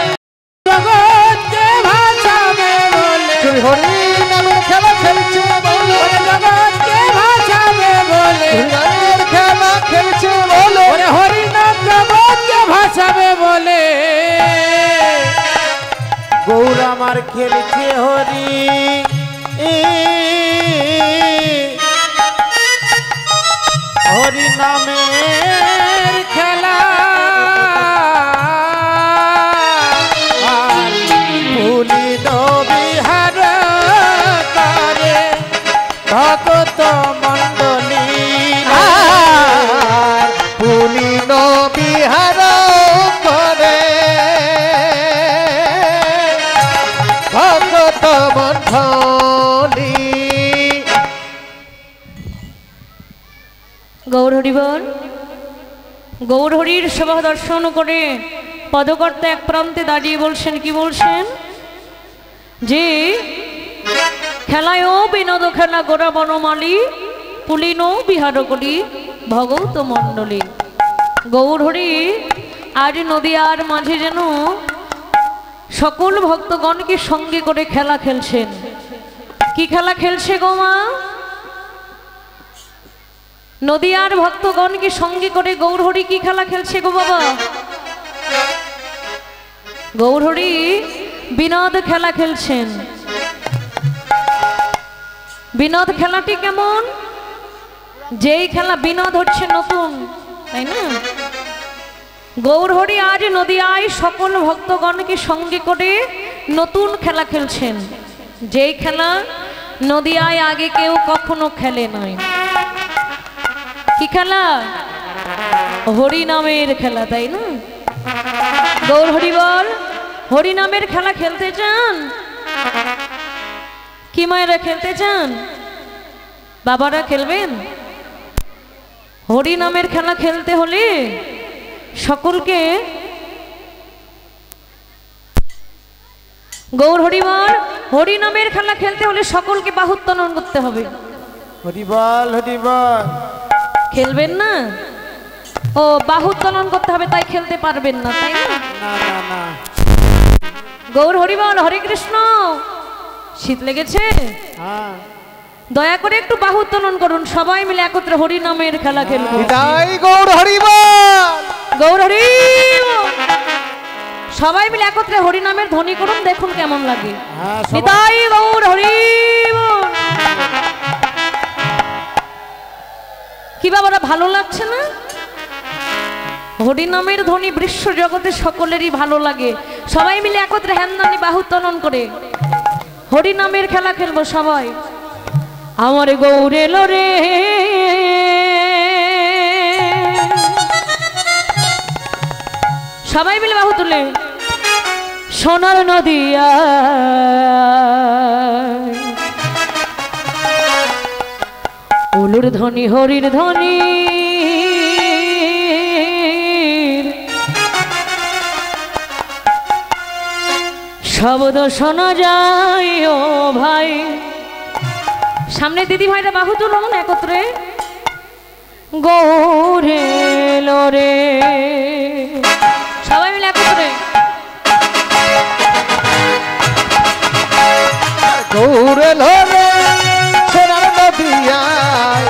জগৎকে ভাষাবে বলে হরি নামের খেলা খেলছে বলো জগৎকে ভাষাবে বলে নামের খেলা খেলছে বলো হরি নাম জগৎকে ভাষাবে বলে গৌর আমার খেলছে হরি হরি নামের খেলা ভুলি নবী গৌর হরি বল। গৌর হরির সভা দর্শন করে পদকর্তা এক প্রান্তে দাঁড়িয়ে বলছেন, কি বলছেন, যে খেলায় বিনোদ খেলা গোরা বনমালী পুলিন বিহার করি ভগবত মণ্ডলী। গৌর হরি আজ নদিয়ার মাঝে যেন সকল ভক্তগণকে সঙ্গে করে খেলা খেলছেন। কি খেলা খেলছে গো মা? নদিয়ার ভক্তগণকে সঙ্গে করে গৌর হরি কি খেলা খেলছে গো বাবা? গৌর হরি বিনোদ খেলা খেলছেন। বিনোদ খেলাটি কেমন? যেই খেলা বিনোদ হচ্ছে নতুন, তাই না? গৌর হরি আজ নদিয়ায় সকল ভক্তগণকে সঙ্গে করে নতুন খেলা খেলছেন, যেই খেলা নদিয়ায় আগে কেউ কখনো খেলে নাই। কি খেলা? হরি নামের খেলা, তাই না? গৌর হরি বল। হরি নামের খেলা খেলতে চান? কি মায়েরা খেলতে চান? বাবারা খেলবেন? হরি নামের খেলা খেলতে হলে সকলকে গৌর হরিবল। হরি নামের খেলা খেলতে হলে সকলকে বাহুত্তোলন করতে হবে। হরিবল হরিবল। খেলবেন না? ও বাহুত্তোলন করতে হবে, তাই খেলতে পারবেন না, তাই না? না না না। গৌর হরিবল। হরে কৃষ্ণ। শীত লেগেছে? হ্যাঁ। দয়া করে একটু বাহুত্তোলন করুন, সবাই মিলে একত্রে হরি নামের খেলা খেলবো। তাই গৌর হরিবল। গৌর হরি। সবাই মিলে একত্রে হরি নামের ধ্বনি করুন, দেখুন কেমন লাগে। নিতাই গৌর হরি। কি বাবারা, ভালো লাগছে না? হরি নামের ধ্বনি বিশ্ব জগতে সকলেরই ভালো লাগে। সবাই মিলে একত্রে হ্যান্দানি বাহুত্তোলন করে হরি নামের খেলা খেলবো সবাই। আমার গৌর এলো রে, সবাই মিলে বাহু তুলে। সোনার নদিয়া উলুর ধ্বনি হরির ধ্বনি, শব্দ শোনা যায় ও ভাই। সামনে দিদি ভাইরা বাহু তুলুন একত্রে। গৌর এলো রে, সবাই মিলে একত্রে। গৌর এলো রে সোনার নদিয়ায়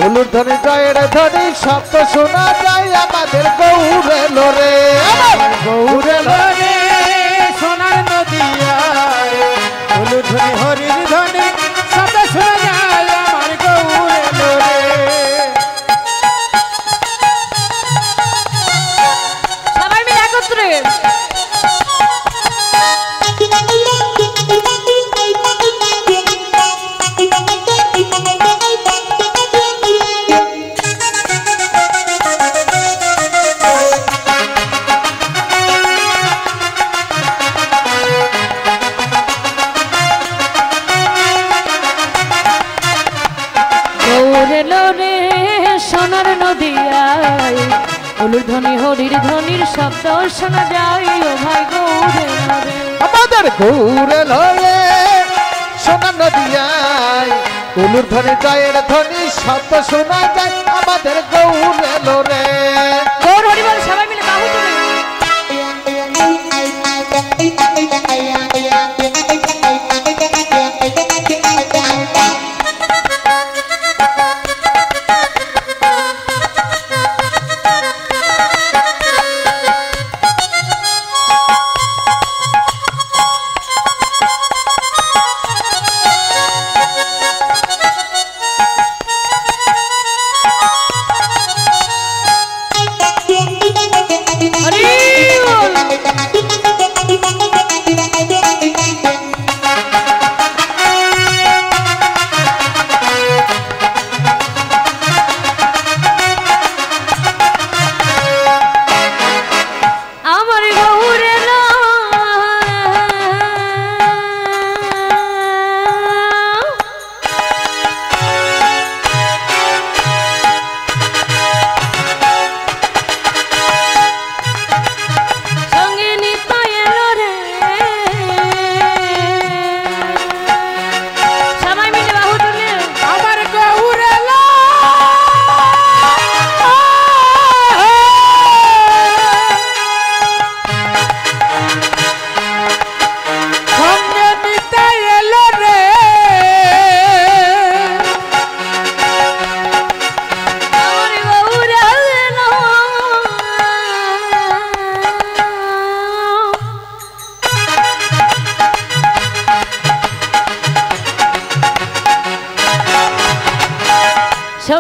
উলুর ধ্বনি জয়ের ধ্বনি শব্দ শোনা যায় আমাদের। গৌর এলো রে, গৌর এলো রে সোনার নদিয়ায় উলুর ধ্বনি হরির ধ্বনি শব্দ শোনা যায় আমার। গৌর এলো রে। সবাই মিলে একত্রে। সোনার নদিয়ায় উলুর ধ্বনি হরির ধ্বনির শব্দ শোনা যায় ও ভাই। গৌর এলো রে, আমাদের গৌর এলো রে সোনার নদিয়ায় উলুর ধ্বনি জয়ের ধ্বনি শব্দ শোনা যায় আমাদের। গৌর এলো রে। গৌর হরিবল। সবাই মিলে বাহু তুলে।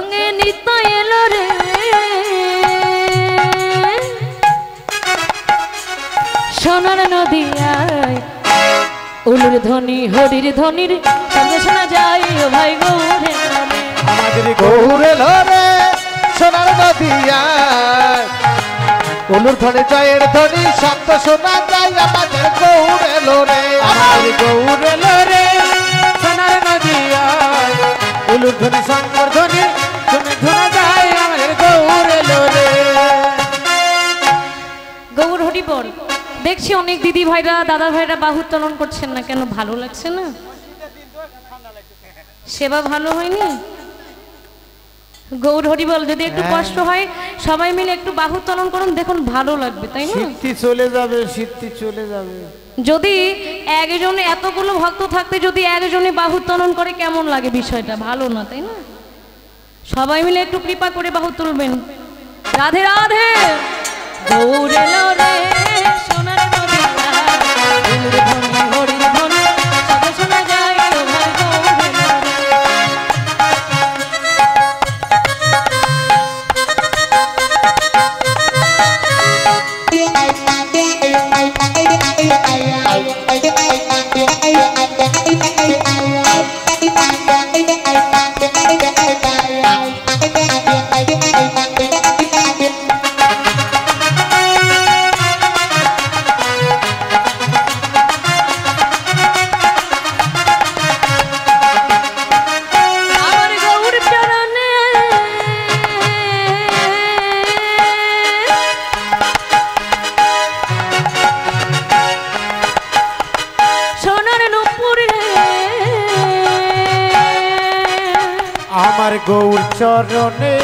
সঙ্গে নিতাই এলো রে সোনার নদিয়ায় উলুর ধ্বনি হরির ধ্বনির সঙ্গে শোনা যায় ও ভাই গৌরে আমাদের গৌরে লরে সোনার নদিয়ায় উলুর ধ্বনি জয়ের ধ্বনি শব্দ শোনা যায় আমাদের গৌরে লরে আমাদের গৌরে লরে সোনার নদিয়ায় উলুর ধ্বনি শঙ্কর ধ্বনি শুনে শোনা যায় আমাদের গৌরে লরে। গৌর হরি বল। দেখছি অনেক দিদি ভাইরা দাদা ভাইরা বাহু উত্তোলন করছেন না কেন, ভালো লাগছে না? সেবা ভালো হয়নি? গৌর হরি বল। যদি একটু কষ্ট হয় সবাই মিলে একটু বাহু উত্তোলন করুন, দেখুন ভালো লাগবে, তাই না? সিদ্ধি চলে যাবে, সিদ্ধি চলে যাবে। যদি একজনে এতগুলো ভক্ত থাকতে যদি একজনে বাহু উত্তোলন করে কেমন লাগে বিষয়টা? ভালো না, তাই না? সবাই মিলে একটু কৃপা করে বাহু তুলবেন। রাধে রাধে। গৌর এলো রে সোনার নদিয়ায় উলুর ধ্বনি হরির ধ্বনি সবে শোনা যায় ও ভাই গৌর এলো আমার গৌর চরণে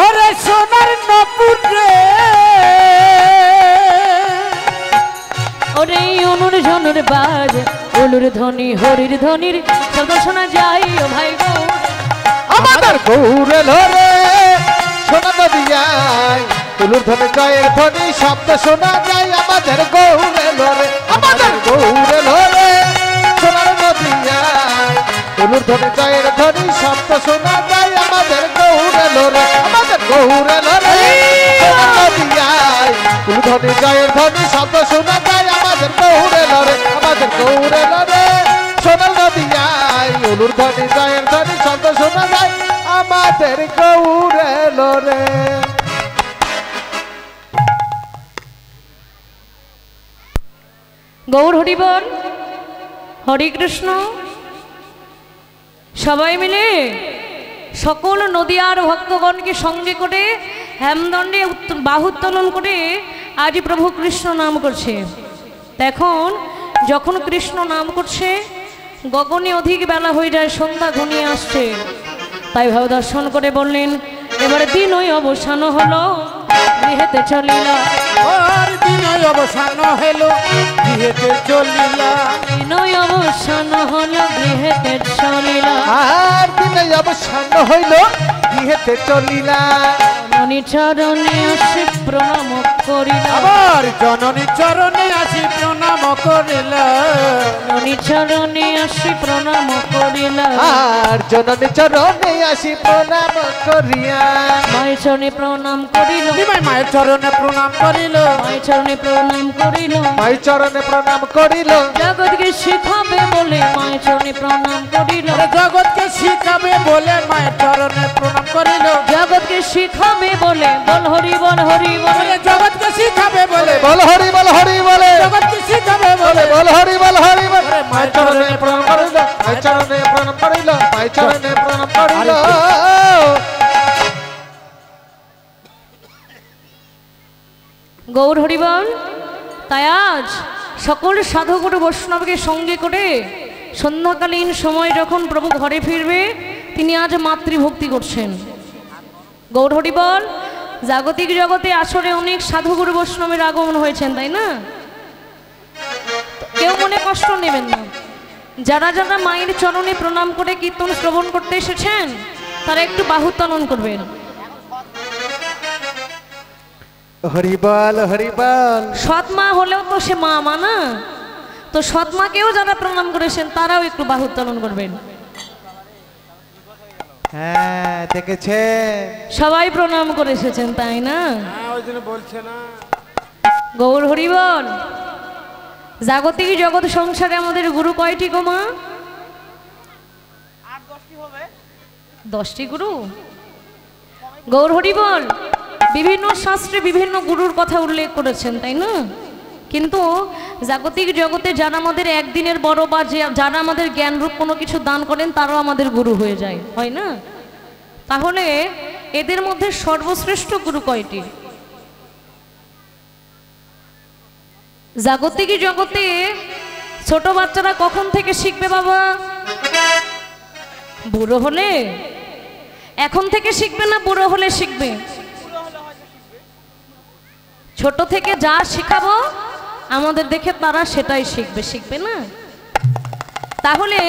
ওরে সোনার নপুর রে ওরে অনুর ঝনুর বাজ উলুর ধ্বনি হরির ধ্বনির শব্দ শোনা যায় ও ভাই গৌর। আমাদের গৌর লরে সোনা নদিয়ায় উলুর ধ্বনি জয়ের ধ্বনি শব্দ শোনা যায় আমাদের গৌরে লরে আমাদের গৌরে লরে সোনার নদিয়ায় উলুর ধ্বনি জয়ের ধ্বনি শব্দ শোনা যায় আমাদের গৌরে লরে আমাদের গৌরে লরে সোনার নদিয়ায় উলুর ধ্বনি জয়ের ধ্বনি শব্দ শোনা যায় আমাদের গৌরে লরে আমাদের গৌরে লরে সোনার নদিয়ায় উলুর ধ্বনি জয়ের ধ্বনি শব্দ শোনা যায় আমাদের গৌরে লরে। গৌর হরি বল। হরে কৃষ্ণ। সবাই মিলে সকল নদিয়ার ভক্তগণকে সঙ্গে করে হেমদণ্ডে বাহু উত্তোলন করে আজ প্রভু কৃষ্ণ নাম করছে। দেখুন যখন কৃষ্ণ নাম করছে গগনে অধিক বেলা হয়ে যায়, সন্ধ্যা ঘনিয়ে আসছে। তাই ভাব দর্শন করে বললেন এবারে দিন ওই অবসান হলো গৃহেতে চলিলা। আর দিনই অবসান হলো গৃহেতে চলিলা। দিনই অবসান হলো গৃহেতে চলিলা। আর দিনই অবসান হইল গৃহেতে চলিলা। জননী চরণে আসি প্রণাম করিলা। আবার জননী চরণে আসি প্রণাম করিলা। জননী চরণে আসি প্রণাম করিলা। আর জননী চরণে আসি প্রণাম করিয়া। মায়ের চরণে প্রণাম করিল। মায়ের চরণে প্রণাম করিল। মায়ের চরণে প্রণাম করিল। মায়ের চরণে প্রণাম করিল। জগৎকে শিখাবে বলে মায়ের চরণে প্রণাম করিল। জগৎকে শিখাবে বলে মায়ের চরণে প্রণাম করিল। জগৎকে শিখাবে বলে বল হরি বল হরি বলে। জগৎকে শিখাবে বলে বল হরি বল হরি বলে। জগৎকে শিখাবে বলে বল হরি বল হরি বলে। মায়ের চরণে প্রণাম করিল। মায়ের চরণে প্রণাম করিল। মায়ের চরণে প্রণাম করিল। গৌর হরি বল। তাই আজ সকল সাধুগুরু বৈষ্ণবকে সঙ্গে করে সন্ধ্যাকালীন সময় যখন প্রভু ঘরে ফিরবে তিনি আজ মাতৃভক্তি করছেন। গৌর হরি বল। জাগতিক জগতে আসরে অনেক সাধুগুরু বৈষ্ণবের আগমন হয়েছেন, তাই না? কেউ মনে কষ্ট নেবেন না। যারা যারা মায়ের চরণে প্রণাম করে কীর্তন শ্রবণ করতে এসেছেন তারা একটু বাহু উত্তোলন করবেন। হরিবল হরিবল। সৎ মা হলেও তো সে মা না, তো সৎ মাকেও যারা প্রণাম করেছেন তারাও একটু বাহু উত্তোলন করবেন। হ্যাঁ দেখেছে, সবাই প্রণাম করে এসেছেন তাই না? ওই জন্য বলছে না। গৌর হরিবল। জাগতিক জগৎ সংসারে আমাদের গুরু কয়টি গো মা? 10টি গুরু। গৌর হরিবল। বিভিন্ন শাস্ত্রে বিভিন্ন গুরুর কথা উল্লেখ করেছেন তাই না? কিন্তু জাগতিক জগতে যারা আমাদের একদিনের বড় বা যারা আমাদের জ্ঞানরূপ কোনো কিছু দান করেন তারাও আমাদের গুরু হয়ে যায়, হয় না? তাহলে এদের মধ্যে সর্বশ্রেষ্ঠ গুরু কয়টি? জাগতিক জগতে ছোট বাচ্চারা কখন থেকে শিখবে বাবা? বুড়ো হলে? এখন থেকে শিখবে না বুড়ো হলে শিখবে? ছোট থেকে যা শেখাবো আমাদের দেখে তারা সেটাই শিখবে, শিখবে না? তাহলে